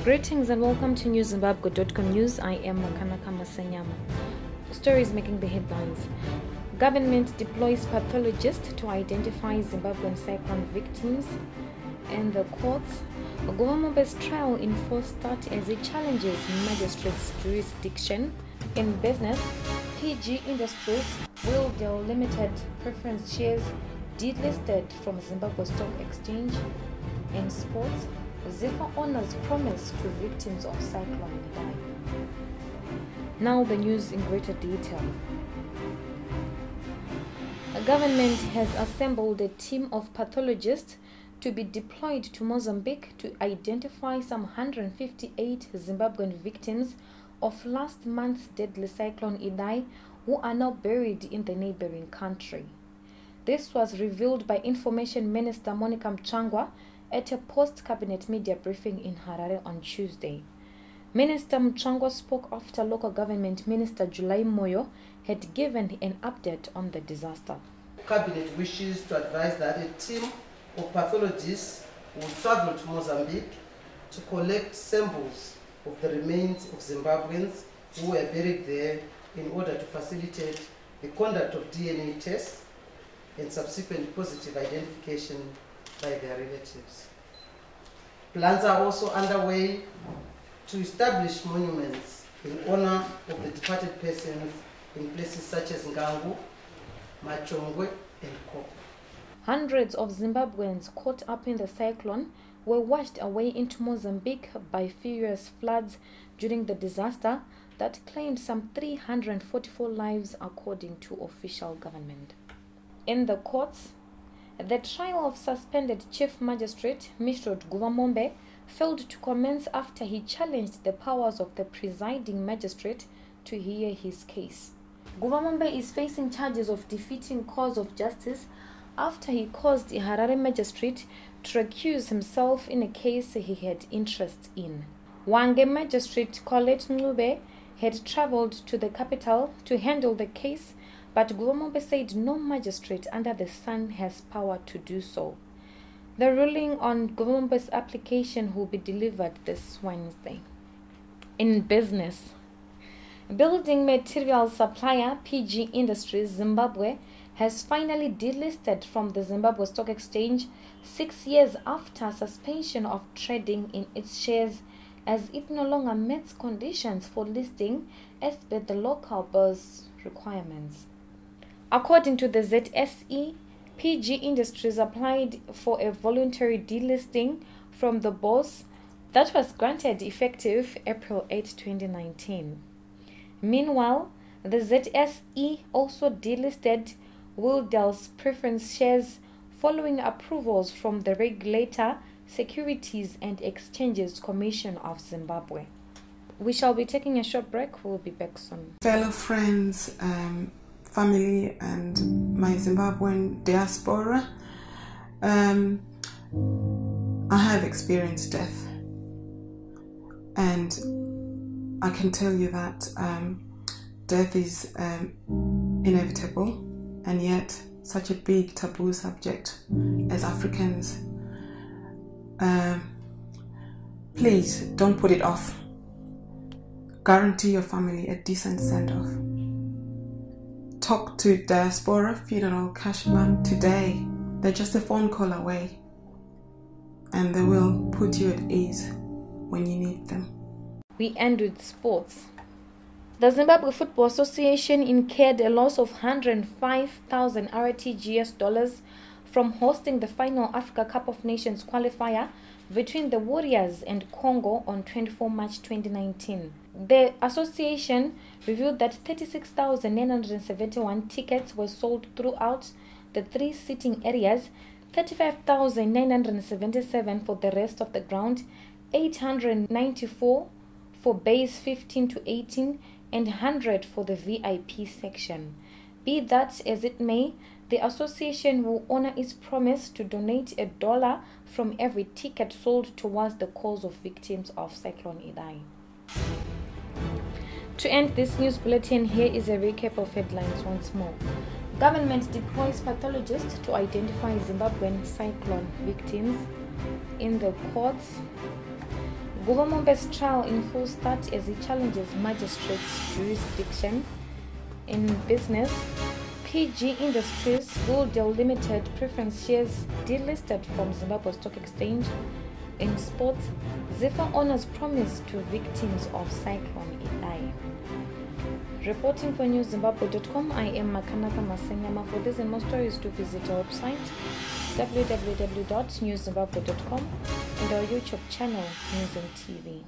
Greetings and welcome to newszimbabwe.com news. I am Makanaka Masenyama. Stories making the headlines. Government deploys pathologists to identify Zimbabwean Cyclone victims. And the courts. Guvamombe's trial in force start as it challenges magistrates' jurisdiction. In business, PG Industries will deal limited preference shares delisted from Zimbabwe Stock Exchange. In sports, Ziffa honors promise to victims of Cyclone Idai. Now the news in greater detail. The government has assembled a team of pathologists to be deployed to Mozambique to identify some 158 Zimbabwean victims of last month's deadly Cyclone Idai who are now buried in the neighboring country. This was revealed by Information Minister Monica Mchangwa at a post-cabinet media briefing in Harare on Tuesday. Minister Mchangwa spoke after local government minister Julai Moyo had given an update on the disaster. Cabinet wishes to advise that a team of pathologists will travel to Mozambique to collect samples of the remains of Zimbabweans who were buried there in order to facilitate the conduct of DNA tests and subsequent positive identification by their relatives. Plans are also underway to establish monuments in honor of the departed persons in places such as Ngangu, Machongwe, and Kopo. Hundreds of Zimbabweans caught up in the cyclone were washed away into Mozambique by furious floods during the disaster that claimed some 344 lives according to official government. In the courts, the trial of suspended Chief Magistrate Mishrod Guvamombe failed to commence after he challenged the powers of the presiding magistrate to hear his case. Guvamombe is facing charges of defeating cause of justice after he caused the Harare magistrate to recuse himself in a case he had interest in. Wange magistrate Colette Ncube had travelled to the capital to handle the case, but Guvamombe said no magistrate under the sun has power to do so. The ruling on Guvamombe's application will be delivered this Wednesday. In business, building material supplier PG Industries Zimbabwe has finally delisted from the Zimbabwe Stock Exchange 6 years after suspension of trading in its shares as it no longer meets conditions for listing as per the local bourse requirements. According to the ZSE, PG Industries applied for a voluntary delisting from the bourse that was granted effective April 8, 2019. Meanwhile, the ZSE also delisted Wildel's preference shares following approvals from the regulator Securities and Exchanges Commission of Zimbabwe. We shall be taking a short break. We'll be back soon. Fellow friends, family and my Zimbabwean diaspora, I have experienced death, and I can tell you that death is inevitable, and yet such a big taboo subject as Africans. Please don't put it off. Guarantee your family a decent send-off. Talk to Diaspora Funeral Cashman today. They're just a phone call away, and they will put you at ease when you need them. We end with sports. The Zimbabwe Football Association incurred a loss of 105,000 RTGS dollars from hosting the final Africa Cup of Nations qualifier between the Warriors and Congo on 24 March 2019. The association revealed that 36,971 tickets were sold throughout the 3 seating areas, 35,977 for the rest of the ground, 894 for base 15 to 18, and 100 for the VIP section. Be that as it may, the association will honor its promise to donate $1 from every ticket sold towards the cause of victims of Cyclone Idai. To end this news bulletin, here is a recap of headlines once more. Government deploys pathologists to identify Zimbabwean cyclone victims. In the courts, Guvamombe's trial in full start as he challenges magistrate's jurisdiction. In business, PG Industries Goodell Limited preference shares delisted from Zimbabwe Stock Exchange. In sports, Ziffa honors promise to victims of Cyclone Idai. Reporting for newszimbabwe.com, I am Makanaka Masenyama. For this and more stories, do visit our website www.newszimbabwe.com and our YouTube channel, News and TV.